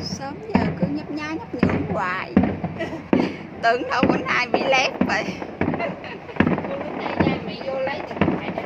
Sớm giờ cứ nhấp nhá nhấp nhổm hoài. Tưởng đâu bữa nay bị lép vậy. Bữa nay nha mẹ vô lấy điện thoại nè.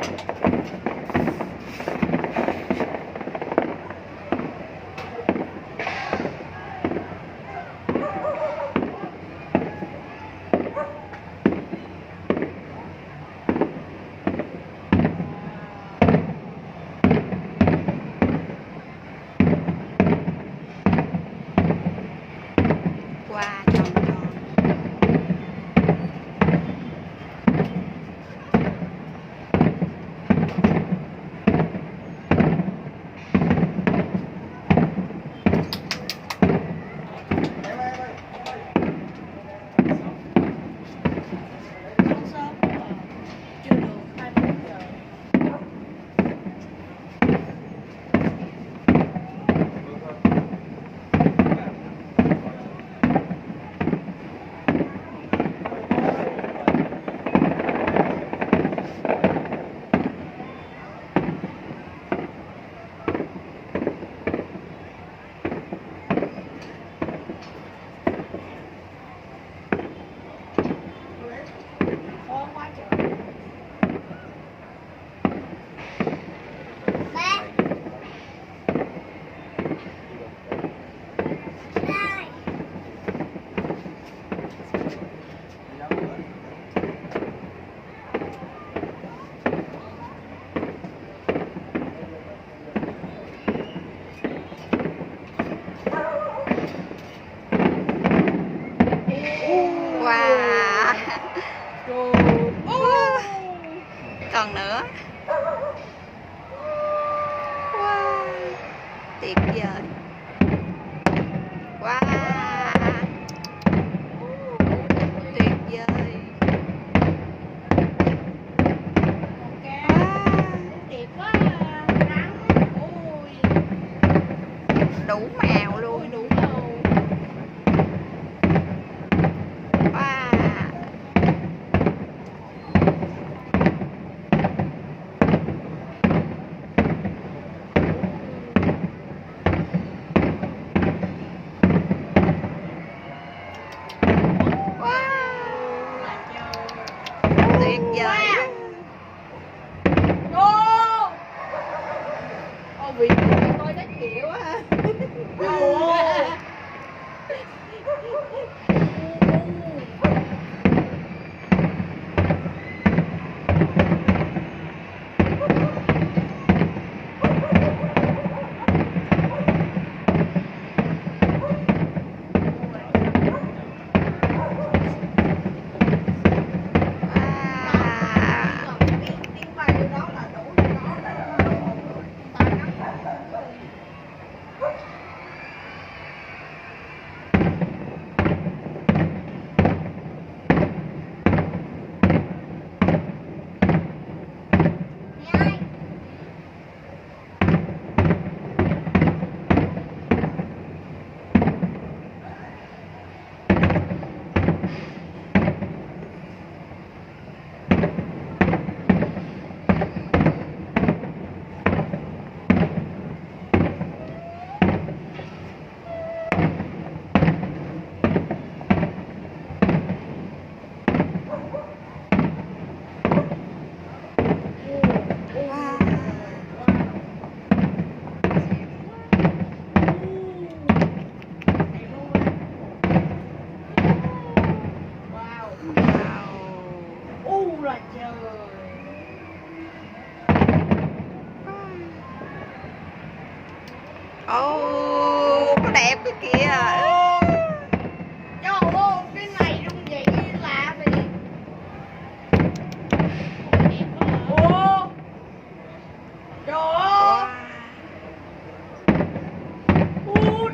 Qua tròn tròn. Wow. Còn nữa. Wow. Tuyệt vời. Wow. Tuyệt vời. Đẹp quá. Đủ màu luôn. Đủ màu. Tuyệt vời. Ô vì coi đất kiểu á. Là trời. Ồ, có đẹp cái kìa. Trời ơi, cái này rung vậy lạ vậy. Đẹp quá hả? Ồ. Trời ơi.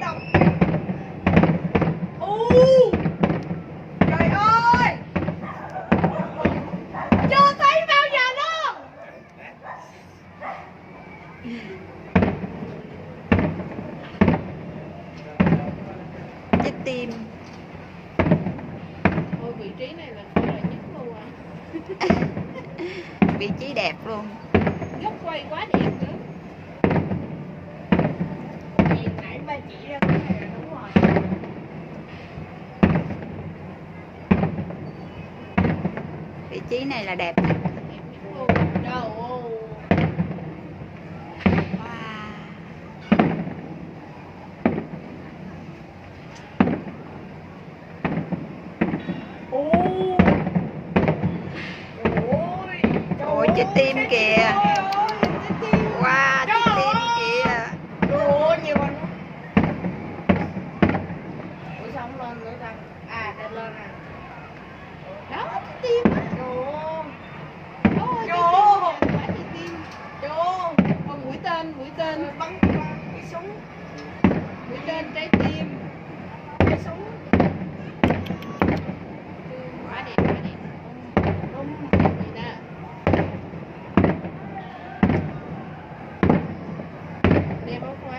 Độc. Trời ơi. Chưa thấy bao giờ luôn. tim. Ôi vị trí này là coi là nhất luôn à. Vị trí đẹp luôn. Góc quay quá đẹp nữa. Vì nãy ba chỉ ra cái này là đúng rồi. Vị trí này là đẹp nhất. Đẹp nhất luôn. Trời ơi. Wow. Ôi trái tim kìa. Wow, trái tim kìa. Nhiều con. Ủa sao không lên nữa ta? À, đây lên nè. Đó, trái tim á. Trời ơi, trái tim. Con mũi tên. Bắn cái súng. Mũi tên trái tim. Cái súng. Quá đẹp. Đúng vậy đó. Đẹp không quá.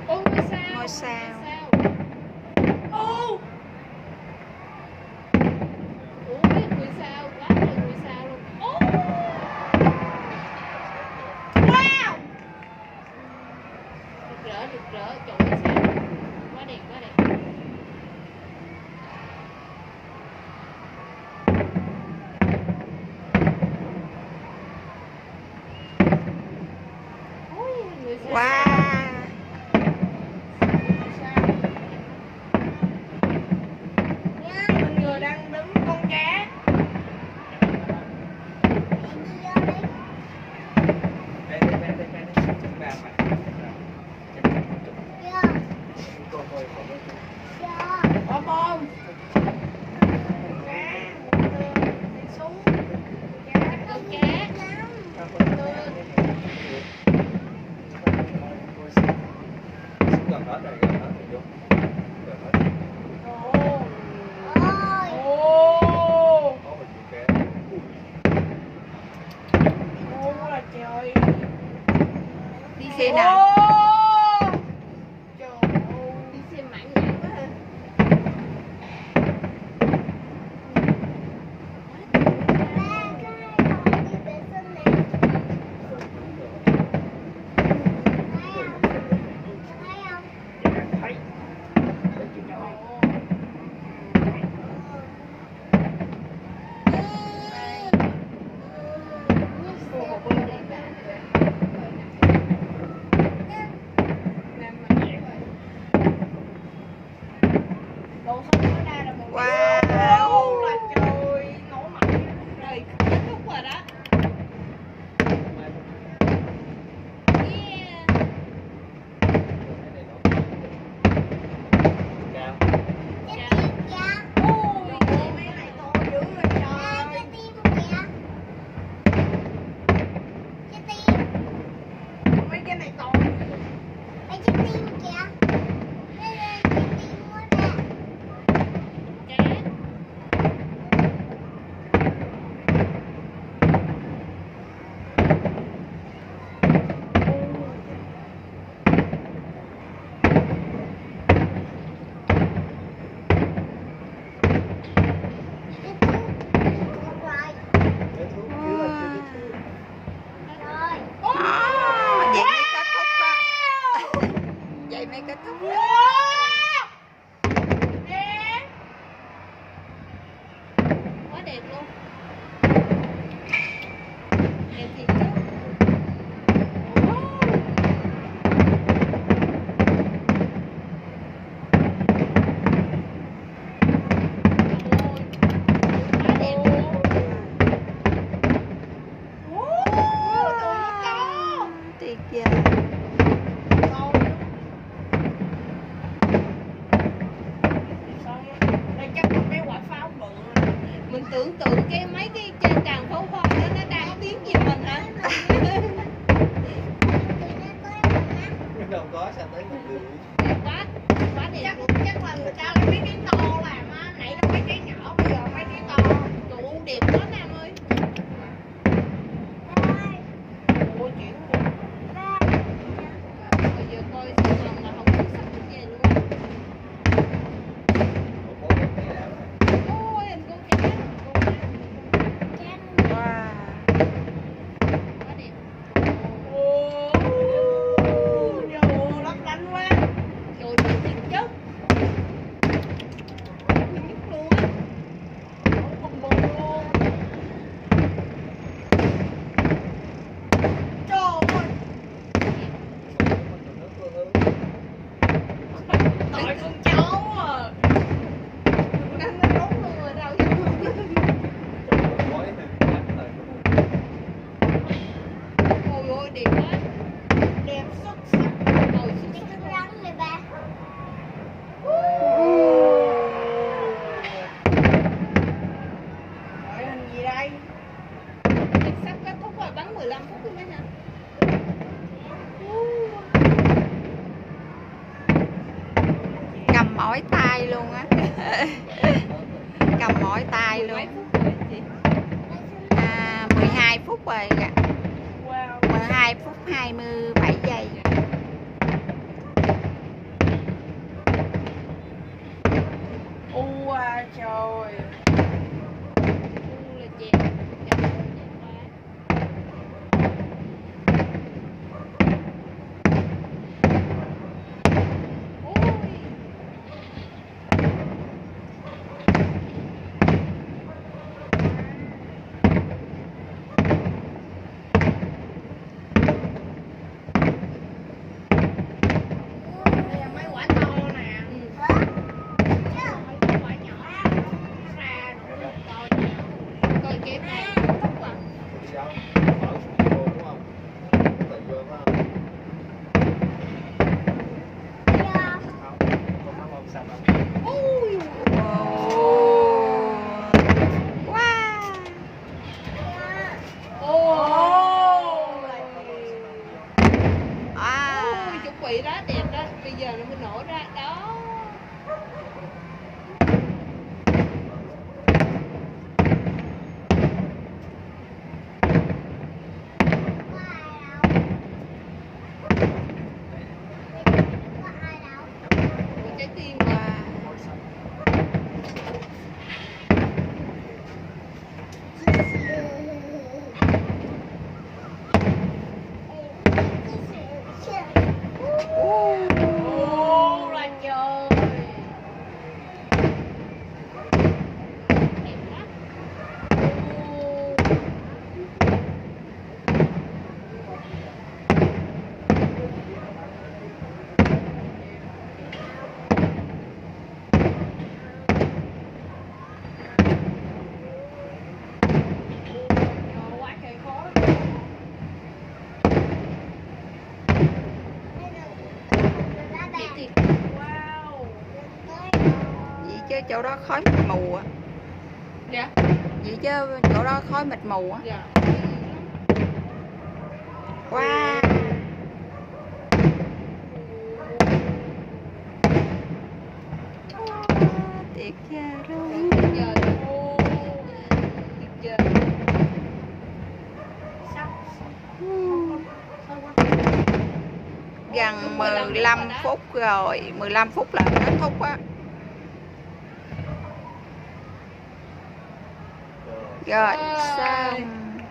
Ô, ngôi sao. Ô. Ủa, biết ngôi sao, quá trời ngôi sao luôn. Ô. Wow. Rực rỡ, trời ơi sao. Quá đẹp. Ôi, người sao. Wow. Mình người đang đứng con cá. Có bom. Cá. Súng. Con cá. Gần hết rồi vô. Có một chiếc cá. Là trời. Đi Khi xe nào? Trời ơi, đi xe mãn nhãn quá ha. Thấy. Wow. Là trời, nổ mạnh rồi, kết thúc rồi đó. Yeah. Ôi, mấy này to dữ rồi trời. Mấy cái này to. Vậy mới kết thúc đó. Quá đẹp luôn. Đẹp thiệt chứ. Tuyệt vời. Đây chắc là cái quả pháo bự. Mình tưởng tượng mấy cái tràng pháo hoa đó nó đang tiến về mình hả? Đâu có sao tới một đường. Đẹp quá đẹp luôn. Chắc là người ta lấy mấy cái to làm á, nãy là mấy cái nhỏ, bây giờ mấy cái to. Trời ơi, đẹp quá Nam ơi. Tội con cháu à. Đang nó rút luôn rồi đâu. Mỗi thằng cắt rồi. Ôi ôi đẹp quá. Đẹp xuất sắc. Ôi xuất sắc lắm rồi ba. Gọi hình gì đây? Sắp kết thúc rồi, bắn 15 phút rồi mấy nè. Cầm mỏi tay luôn á. Cầm mỏi tay luôn. 12 phút rồi. Wow. 12 phút 27 giây. Trời. Là chẹt. Bị đó đẹp đó, bây giờ nó mới nổ ra đó. Trái tim mà. Vậy chứ chỗ đó khói mịt mù á. Dạ. Vậy chứ chỗ đó khói mịt mù á. Dạ. Wow. Tuyệt vời luôn. Tuyệt vời. Tuyệt vời. Gần 15 phút rồi, 15 phút là kết thúc á. Rồi, xong.